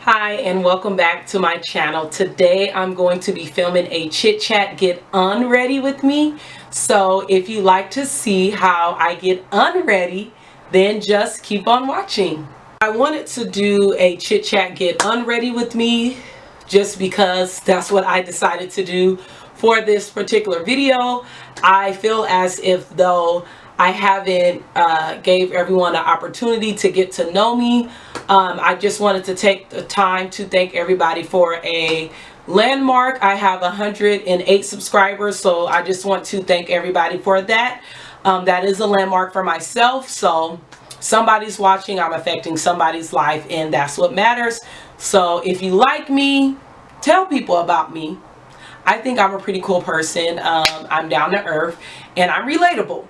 Hi and welcome back to my channel. Today I'm going to be filming a chit chat get unready with me. So if you like to see how I get unready, then just keep on watching. I wanted to do a chit chat get unready with me just because that's what I decided to do for this particular video. I feel as if though I haven't gave everyone an opportunity to get to know me. I just wanted to take the time to thank everybody for a landmark. I have 108 subscribers, so I just want to thank everybody for that. That is a landmark for myself, so somebody's watching, I'm affecting somebody's life, and that's what matters. So if you like me, tell people about me. I think I'm a pretty cool person. I'm down to earth and I'm relatable.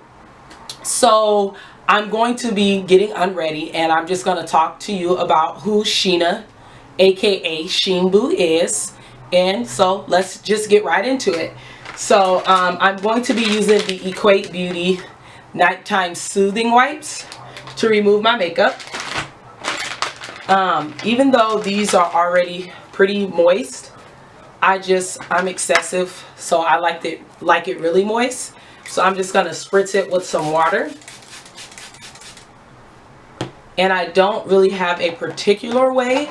So I'm going to be getting unready, and I'm just going to talk to you about who Sheena, aka Sheen Boo, is. And so let's just get right into it. So I'm going to be using the Equate Beauty Nighttime Soothing Wipes to remove my makeup. Even though these are already pretty moist, I'm excessive, so I like it really moist. So I'm just going to spritz it with some water. And I don't really have a particular way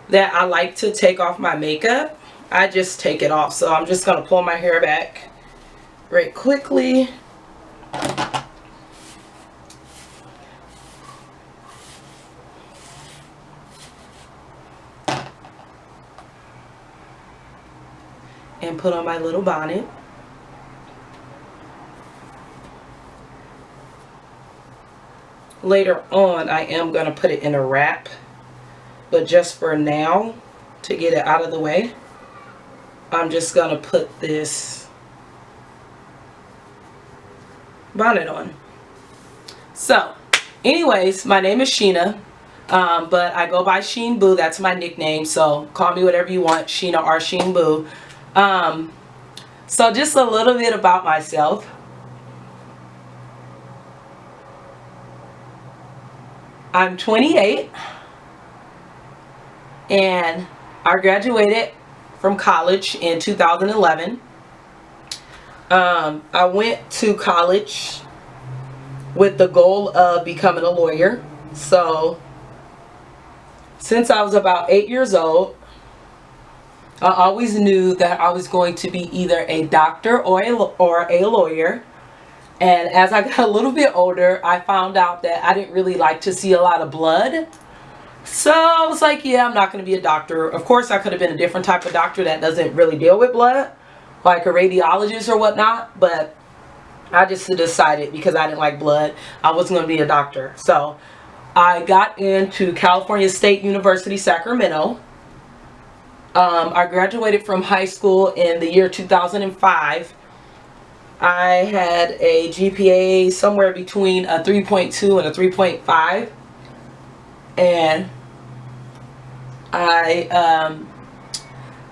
that I like to take off my makeup. I just take it off. So I'm just going to pull my hair back very quickly. And put on my little bonnet. Later on, I am going to put it in a wrap, but just for now, to get it out of the way, I'm just going to put this bonnet on. So, anyways, my name is Sheena, but I go by Sheen Boo. That's my nickname, so call me whatever you want, Sheena or Sheen Boo. So just a little bit about myself. I'm 28 and I graduated from college in 2011. I went to college with the goal of becoming a lawyer. So since I was about 8 years old, I always knew that I was going to be either a doctor or a lawyer. And as I got a little bit older, I found out that I didn't really like to see a lot of blood. So I was like, yeah, I'm not going to be a doctor. Of course, I could have been a different type of doctor that doesn't really deal with blood, like a radiologist or whatnot. But I just decided, because I didn't like blood, I wasn't going to be a doctor. So I got into California State University, Sacramento. I graduated from high school in the year 2005. I had a GPA somewhere between a 3.2 and a 3.5, and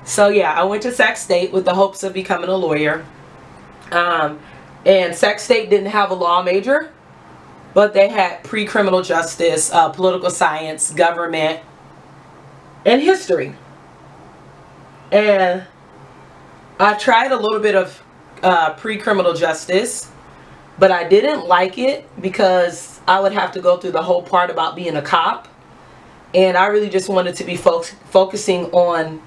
so yeah, I went to Sac State with the hopes of becoming a lawyer. And Sac State didn't have a law major, but they had pre-criminal justice, political science, government, and history. And I tried a little bit of pre-criminal justice, but I didn't like it because I would have to go through the whole part about being a cop, and I really just wanted to be focusing on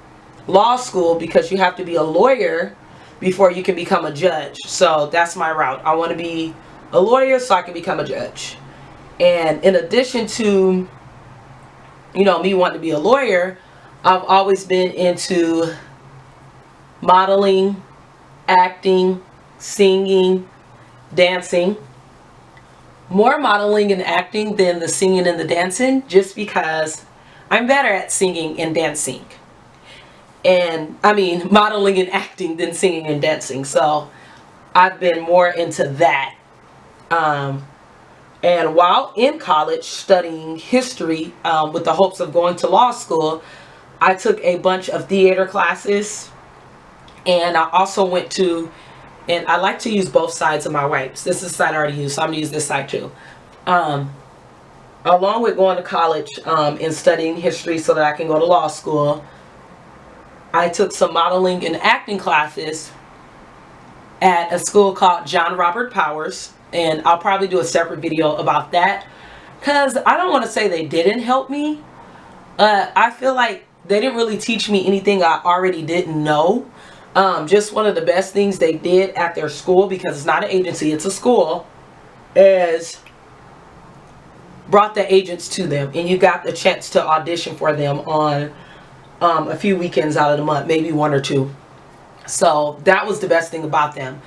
law school, because you have to be a lawyer before you can become a judge. So that's my route. I want to be a lawyer so I can become a judge. And in addition to, you know, me wanting to be a lawyer, I've always been into modeling, acting, singing, dancing. More modeling and acting than the singing and the dancing, just because I'm better at singing and dancing. And I mean modeling and acting than singing and dancing. So I've been more into that. And while in college studying history with the hopes of going to law school, I took a bunch of theater classes. And I also went to, and I like to use both sides of my wipes. This is the side I already used, so I'm going to use this side too. along with going to college and studying history so that I can go to law school, I took some modeling and acting classes at a school called John Robert Powers, and I'll probably do a separate video about that, because I don't want to say they didn't help me. I feel like they didn't really teach me anything I already didn't know. Just one of the best things they did at their school, because it's not an agency, it's a school, is brought the agents to them, and you got the chance to audition for them on a few weekends out of the month, maybe one or two. So that was the best thing about them.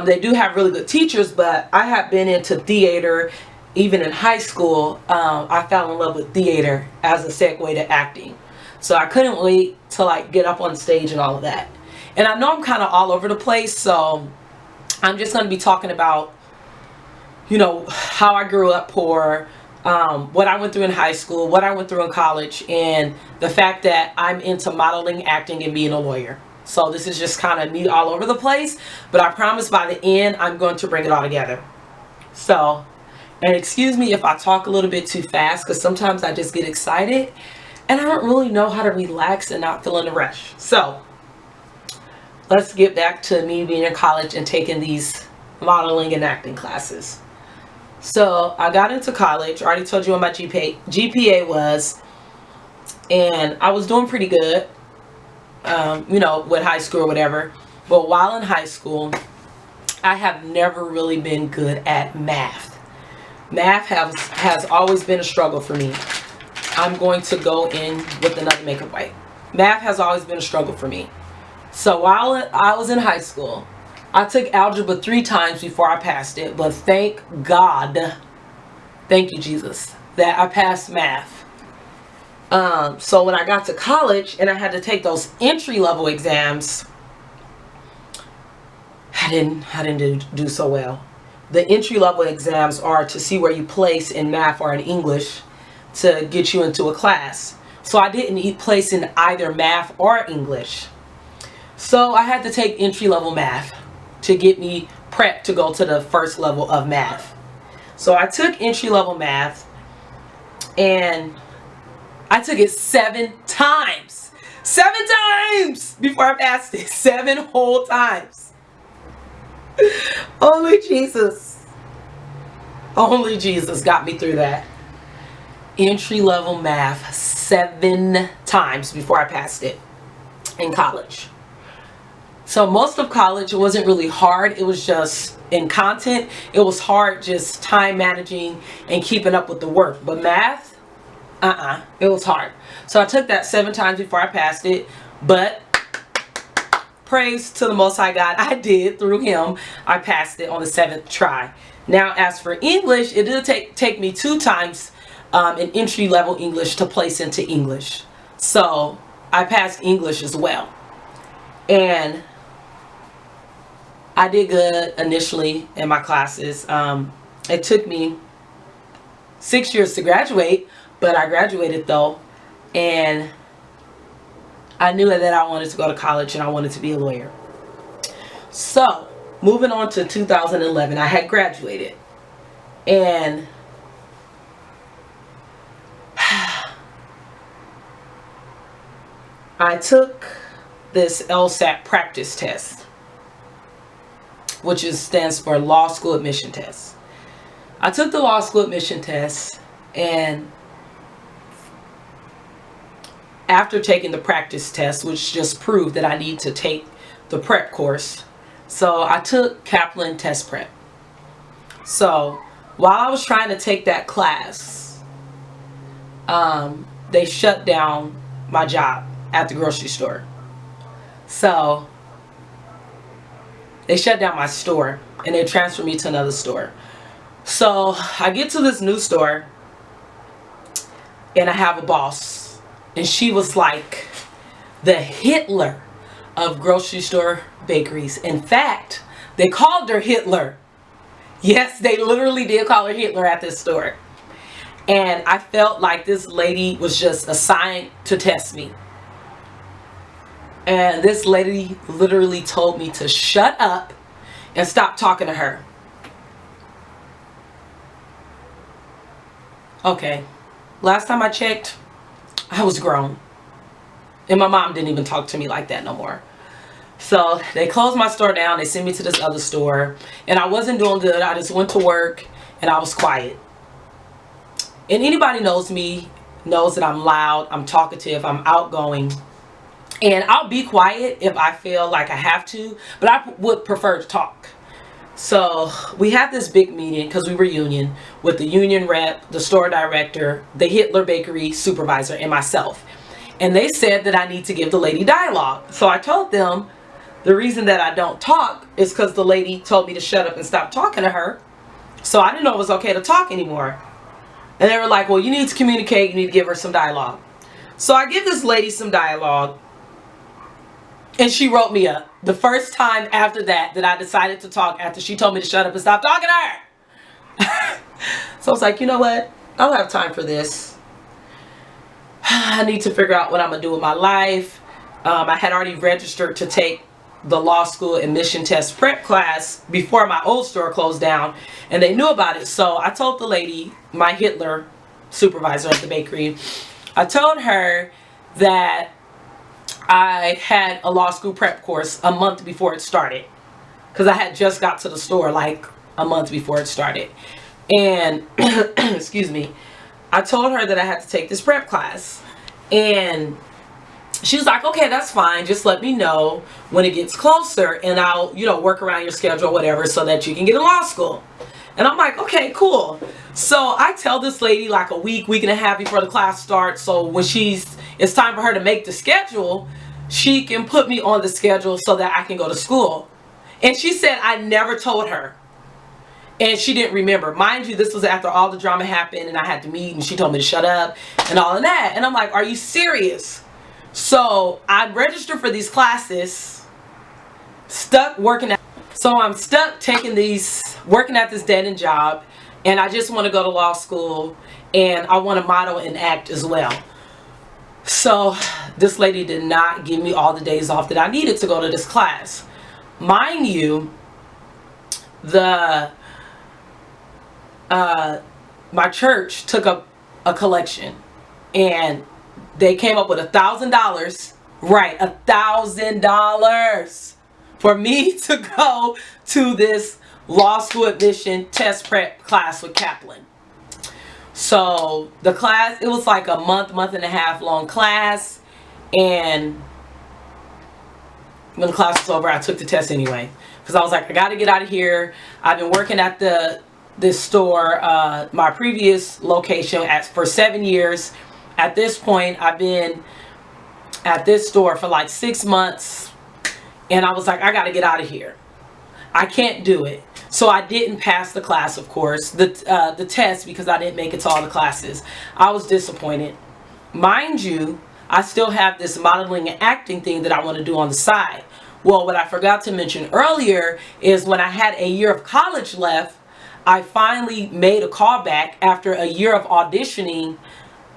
They do have really good teachers, but I have been into theater. Even in high school, I fell in love with theater as a segue to acting. So I couldn't wait to like get up on stage and all of that. And I know I'm kind of all over the place, so I'm just going to be talking about, you know, how I grew up poor, what I went through in high school, what I went through in college, and the fact that I'm into modeling, acting, and being a lawyer. So this is just kind of me all over the place, but I promise by the end I'm going to bring it all together. So, and excuse me if I talk a little bit too fast, because sometimes I just get excited and I don't really know how to relax and not feel in a rush. So let's get back to me being in college and taking these modeling and acting classes. So I got into college. I already told you what my GPA was, and I was doing pretty good, you know, with high school or whatever. But while in high school, I have never really been good at math. Math has always been a struggle for me. I'm going to go in with another makeup wipe. Math has always been a struggle for me. So while I was in high school, I took algebra 3 times before I passed it, but thank God, thank you Jesus, that I passed math. So when I got to college and I had to take those entry-level exams, I didn't do so well. The entry-level exams are to see where you place in math or in English to get you into a class. So I didn't place in either math or English. So I had to take entry-level math to get me prepped to go to the first level of math. So I took entry-level math, and I took it 7 times. 7 times before I passed it. 7 whole times. Only Jesus. Only Jesus got me through that. Entry-level math 7 times before I passed it in college. So most of college, it wasn't really hard. It was just in content. It was hard just time managing and keeping up with the work. But math, it was hard. So I took that 7 times before I passed it. But praise to the Most High God, I did. Through Him, I passed it on the 7th try. Now, as for English, it did take me 2 times in entry-level English to place into English. So I passed English as well. And I did good initially in my classes. It took me 6 years to graduate, but I graduated though. And I knew that I wanted to go to college and I wanted to be a lawyer. So moving on to 2011, I had graduated. And I took this LSAT practice test, which stands for Law School Admission Test. I took the Law School Admission Test, and after taking the practice test, which just proved that I need to take the prep course, so I took Kaplan Test Prep. So while I was trying to take that class, they shut down my job at the grocery store. So they shut down my store and they transferred me to another store. So I get to this new store and I have a boss, and she was like the Hitler of grocery store bakeries. In fact, they called her Hitler. Yes, they literally did call her Hitler at this store. And I felt like this lady was just assigned to test me. And this lady literally told me to shut up and stop talking to her. Okay, last time I checked, I was grown. And my mom didn't even talk to me like that no more. So they closed my store down. They sent me to this other store. And I wasn't doing good. I just went to work and I was quiet. And anybody knows me knows that I'm loud, I'm talkative, I'm outgoing. And I'll be quiet if I feel like I have to, but I would prefer to talk. So we had this big meeting because we were union with the union rep, the store director, the Hitler Bakery supervisor, and myself. And they said that I need to give the lady dialogue. So I told them the reason that I don't talk is because the lady told me to shut up and stop talking to her. So I didn't know it was okay to talk anymore. And they were like, well, you need to communicate. You need to give her some dialogue. So I give this lady some dialogue. And she wrote me up. The first time after that I decided to talk after she told me to shut up and stop talking to her. So I was like, you know what? I don't have time for this. I need to figure out what I'm going to do with my life. I had already registered to take the law school admission test prep class before my old store closed down. And they knew about it. So I told the lady, my Hitler supervisor at the bakery, I told her that I had a law school prep course a month before it started, because I had just got to the store like a month before it started. And excuse me, I told her that I had to take this prep class, and she was like, okay, that's fine, just let me know when it gets closer and I'll, you know, work around your schedule or whatever so that you can get in law school. And I'm like, okay, cool. So I tell this lady like a week and a half before the class starts, so when it's time for her to make the schedule, she can put me on the schedule so that I can go to school. And she said I never told her. And she didn't remember. Mind you, this was after all the drama happened and I had to meet and she told me to shut up and all of that. And I'm like, are you serious? So I registered for these classes, stuck working at, so I'm stuck taking these, working at this dead-end job, and I just want to go to law school and I want to model and act as well. So this lady did not give me all the days off that I needed to go to this class. Mind you, my church took up a collection and they came up with $1,000, right, $1,000 for me to go to this law school admission test prep class with Kaplan. So the class, it was like a month and a half long class, and when the class was over I took the test anyway because I was like, I got to get out of here. I've been working at this store, my previous location, for 7 years. At this point I've been at this store for like 6 months, and I was like, I got to get out of here. I can't do it. So I didn't pass the class, of course, the test, because I didn't make it to all the classes. I was disappointed. Mind you, I still have this modeling and acting thing that I want to do on the side. Well, what I forgot to mention earlier is when I had a year of college left, I finally made a callback after a year of auditioning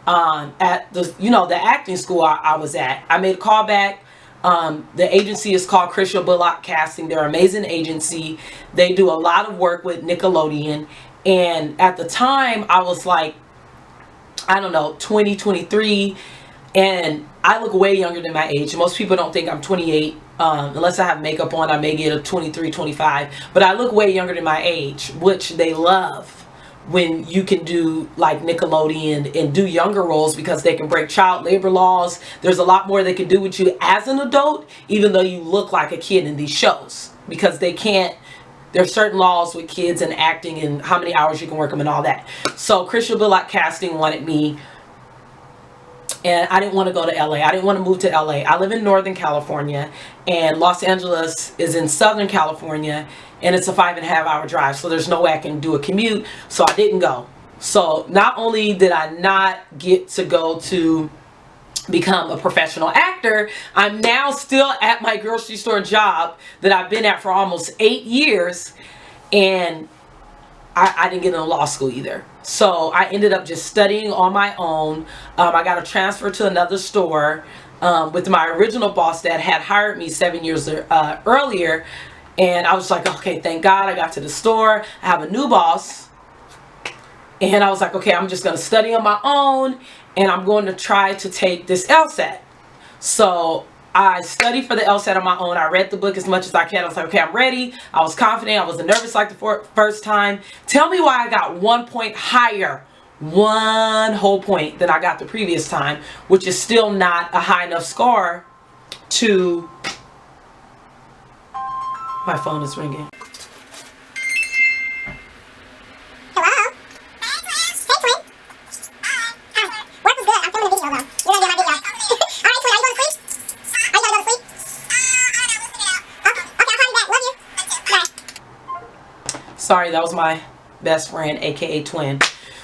at the acting school I was at. I made a callback. The agency is called Crystal Bullock Casting. They're an amazing agency. They do a lot of work with Nickelodeon. And at the time, I was like, I don't know, 20, 23. And I look way younger than my age. Most people don't think I'm 28. Unless I have makeup on, I may get a 23, 25. But I look way younger than my age, which they love when you can do like Nickelodeon and do younger roles, because they can break child labor laws. There's a lot more they can do with you as an adult, even though you look like a kid in these shows, because they can't, there's certain laws with kids and acting and how many hours you can work them and all that. So Crystal Bullock Casting wanted me, and I didn't want to go to LA. I didn't want to move to LA. I live in Northern California, and Los Angeles is in Southern California, and it's a 5.5 hour drive. So there's no way I can do a commute. So I didn't go. So not only did I not get to go to become a professional actor, I'm now still at my grocery store job that I've been at for almost 8 years, and I didn't get into law school either. So I ended up just studying on my own. I got a transfer to another store with my original boss that had hired me 7 years earlier. And I was like, okay, thank God I got to the store. I have a new boss. And I was like, okay, I'm just going to study on my own, and I'm going to try to take this LSAT. So I studied for the LSAT on my own. I read the book as much as I can. I was like, okay, I'm ready. I was confident. I wasn't nervous like the first time. Tell me why I got 1 point higher, 1 whole point than I got the previous time, which is still not a high enough score to... My phone is ringing. Sorry, that was my best friend, aka twin.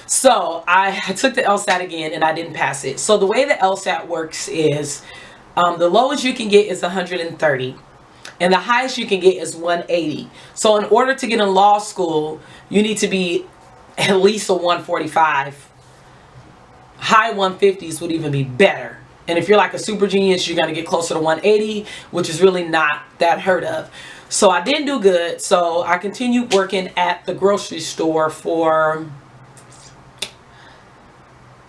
So I took the LSAT again and I didn't pass it. So the way the LSAT works is the lowest you can get is 130 and the highest you can get is 180. So in order to get in law school, you need to be at least a 145. High 150s would even be better. And if you're like a super genius, you're going to get closer to 180, which is really not that heard of. So I didn't do good. So I continued working at the grocery store for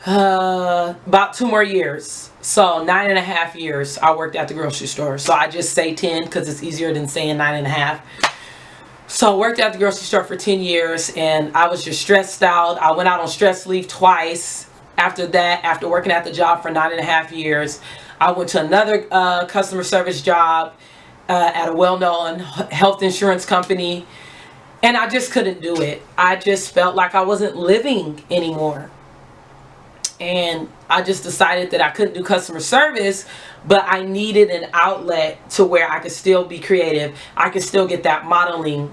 about 2 more years. So 9.5 years I worked at the grocery store. So I just say 10 because it's easier than saying 9.5. So I worked at the grocery store for 10 years and I was just stressed out. I went out on stress leave twice. After that, after working at the job for 9.5 years, I went to another customer service job at a well-known health insurance company, and I just couldn't do it. I just felt like I wasn't living anymore. And I just decided that I couldn't do customer service, but I needed an outlet to where I could still be creative. I could still get that modeling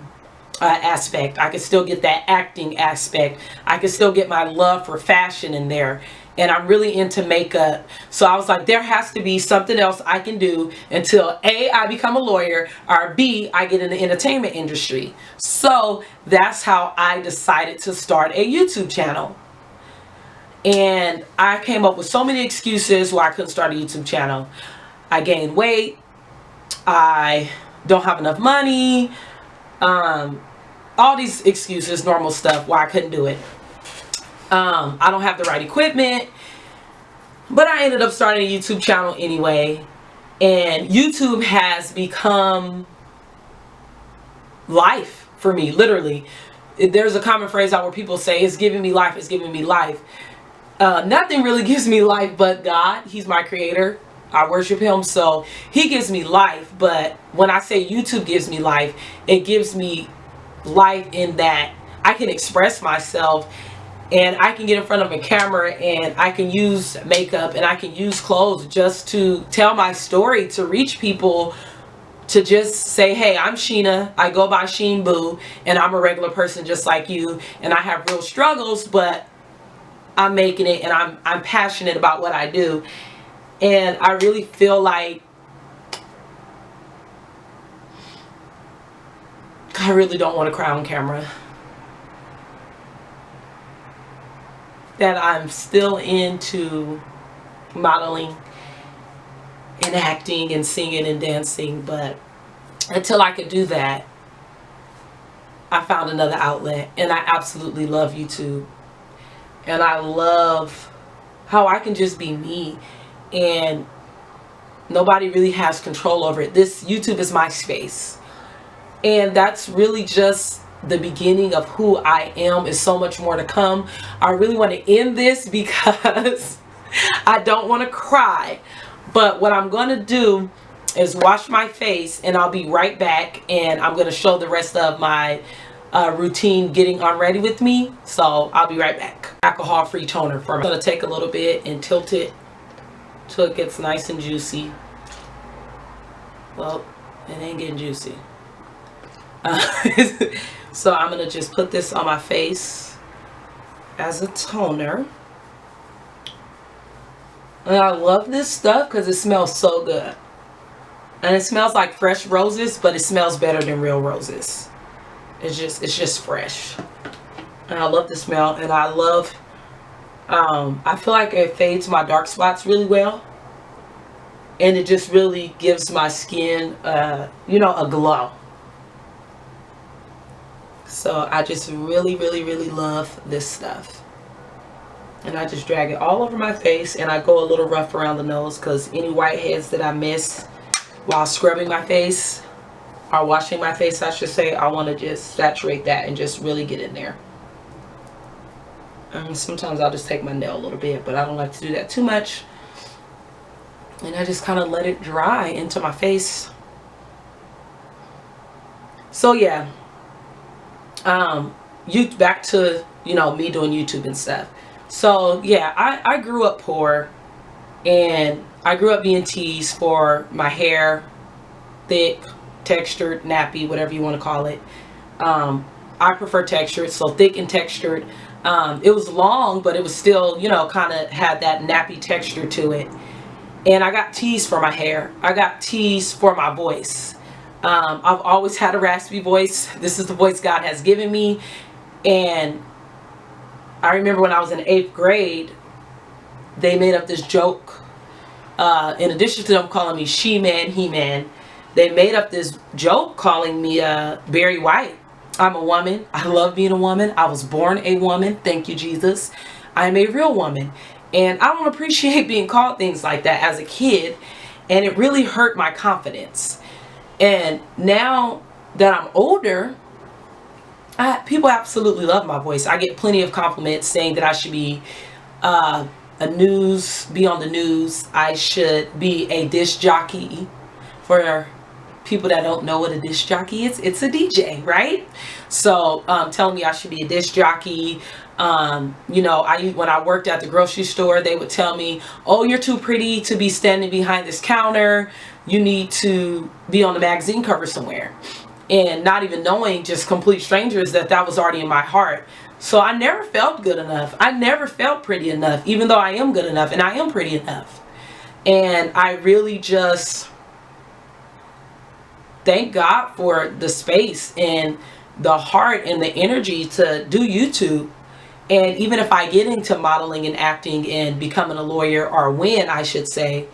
aspect. I could still get that acting aspect. I could still get my love for fashion in there. And I'm really into makeup. So I was like, there has to be something else I can do until A, I become a lawyer, or B, I get in the entertainment industry. So that's how I decided to start a YouTube channel. And I came up with so many excuses why I couldn't start a YouTube channel. I gained weight. I don't have enough money. All these excuses, normal stuff why I couldn't do it. I don't have the right equipment, but I ended up starting a YouTube channel anyway, and YouTube has become life for me, literally. There's a common phrase out where people say, it's giving me life, it's giving me life. Nothing really gives me life but God. He's my creator. I worship him, so he gives me life. But when I say YouTube gives me life, it gives me life in that I can express myself, and I can get in front of a camera and I can use makeup and I can use clothes just to tell my story, to reach people, to just say, hey, I'm Sheena, I go by Sheen Boo, and I'm a regular person just like you, and I have real struggles, but I'm making it, and I'm passionate about what I do. And I really feel like I really don't want to cry on camera. That I'm still into modeling and acting and singing and dancing, but until I could do that, I found another outlet, and I absolutely love YouTube. And I love how I can just be me, and nobody really has control over it. This YouTube is my space, and that's really just the beginning of who I am. Is so much more to come. I really want to end this because I don't want to cry, but what I'm going to do is wash my face, and I'll be right back, and I'm going to show the rest of my routine getting unready with me. So I'll be right back. Alcohol free toner for me. I'm going to take a little bit and tilt it till it gets nice and juicy. Well, it ain't getting juicy. So I'm going to just put this on my face as a toner. And I love this stuff because it smells so good. And it smells like fresh roses, but it smells better than real roses. It's just fresh. And I love the smell, and I love, I feel like it fades my dark spots really well. And it just really gives my skin, you know, a glow. So I just really, really, really love this stuff. And I just drag it all over my face, and I go a little rough around the nose because any whiteheads that I miss while scrubbing my face, or washing my face I should say, I want to just saturate that and just really get in there. Sometimes I'll just take my nail a little bit, but I don't like to do that too much. And I just kind of let it dry into my face. So yeah, back to, you know, me doing YouTube and stuff. So yeah, I grew up poor, and I grew up being teased for my hair, thick, textured, nappy, whatever you want to call it. I prefer textured, so thick and textured. It was long, but it was still, you know, kind of had that nappy texture to it. And I got teased for my hair. I got teased for my voice. I've always had a raspy voice. This is the voice God has given me. And I remember when I was in 8th grade, they made up this joke. In addition to them calling me she-man, he-man, they made up this joke calling me Barry White. I'm a woman. I love being a woman. I was born a woman. Thank you, Jesus. I'm a real woman. And I don't appreciate being called things like that as a kid. And it really hurt my confidence. And now that I'm older, people absolutely love my voice. I get plenty of compliments saying that I should be be on the news. I should be a disc jockey. For people that don't know what a disc jockey is, it's a DJ, right? So telling me I should be a disc jockey. You know, when I worked at the grocery store, they would tell me, oh, you're too pretty to be standing behind this counter. You need to be on the magazine cover somewhere. And not even knowing, just complete strangers, that was already in my heart. So I never felt good enough. I never felt pretty enough, even though I am good enough and I am pretty enough. And I really just thank God for the space and the heart and the energy to do YouTube. And even if I get into modeling and acting and becoming a lawyer, or when I should say,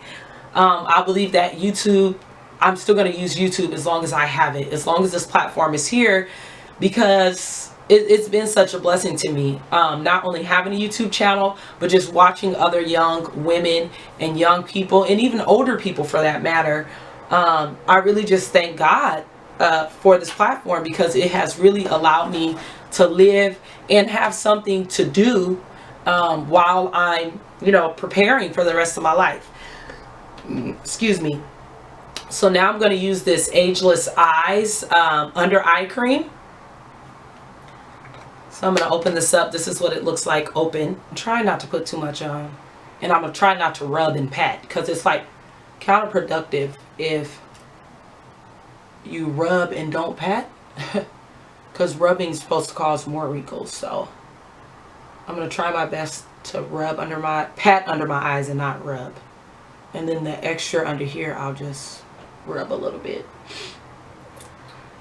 I believe that YouTube, I'm still going to use YouTube as long as I have it, as long as this platform is here, because it's been such a blessing to me, not only having a YouTube channel, but just watching other young women and young people, and even older people for that matter. I really just thank God for this platform, because it has really allowed me to live and have something to do while I'm, you know, preparing for the rest of my life. Excuse me. So now I'm going to use this Ageless Eyes under eye cream. So I'm going to open this up. This is what it looks like open. I'm trying not to put too much on. And I'm going to try not to rub and pat, because it's like counterproductive if you rub and don't pat. Because rubbing is supposed to cause more wrinkles. So I'm going to try my best to pat under my eyes and not rub. And then the extra under here, I'll just rub a little bit.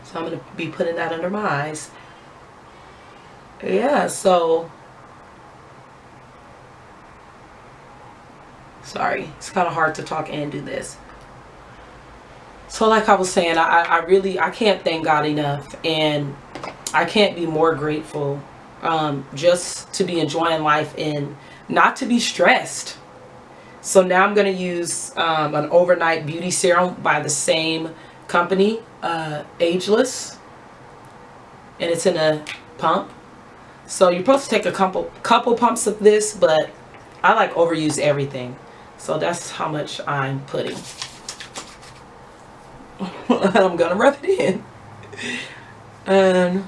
So I'm going to be putting that under my eyes. Yeah, so sorry, it's kind of hard to talk and do this. So like I was saying, I can't thank God enough, and I can't be more grateful just to be enjoying life and not to be stressed. So now I'm going to use an overnight beauty serum by the same company, Ageless, and it's in a pump. So you're supposed to take a couple pumps of this, but I like overuse everything. So that's how much I'm putting. I'm going to rub it in. And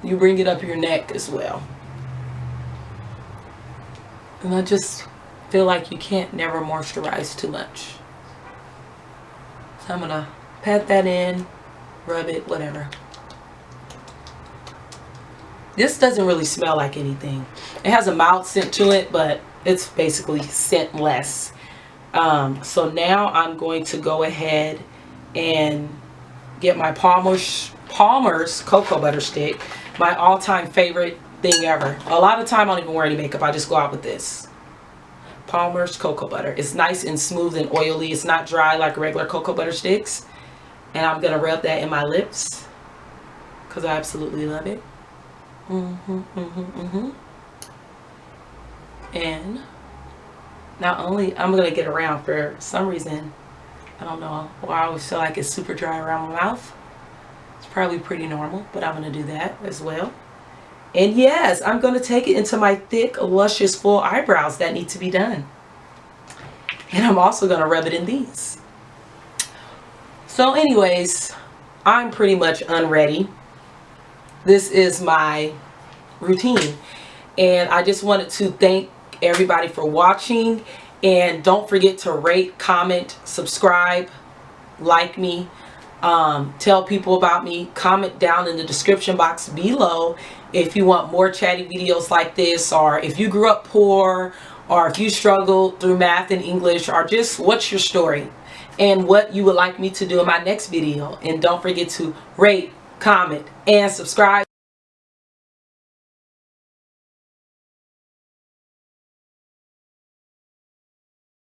you bring it up your neck as well. And I just feel like you can't never moisturize too much. So I'm going to pat that in, rub it, whatever. This doesn't really smell like anything. It has a mild scent to it, but it's basically scentless. So now I'm going to go ahead and get my Palmer's Cocoa Butter Stick. My all-time favorite thing ever. A lot of time I don't even wear any makeup. I just go out with this. Palmer's Cocoa Butter. It's nice and smooth and oily. It's not dry like regular cocoa butter sticks. And I'm going to rub that in my lips, because I absolutely love it. And not only I'm gonna get around, for some reason, I don't know why I always feel like it's super dry around my mouth. It's probably pretty normal, but I'm gonna do that as well. And yes, I'm gonna take it into my thick, luscious, full eyebrows that need to be done. And I'm also gonna rub it in these. So anyways, I'm pretty much unready. This is my routine. And I just wanted to thank everybody for watching. And don't forget to rate, comment, subscribe, like me, tell people about me. Comment down in the description box below if you want more chatty videos like this, or if you grew up poor, or if you struggled through math and English, or just what's your story and what you would like me to do in my next video. And don't forget to rate, comment, and subscribe.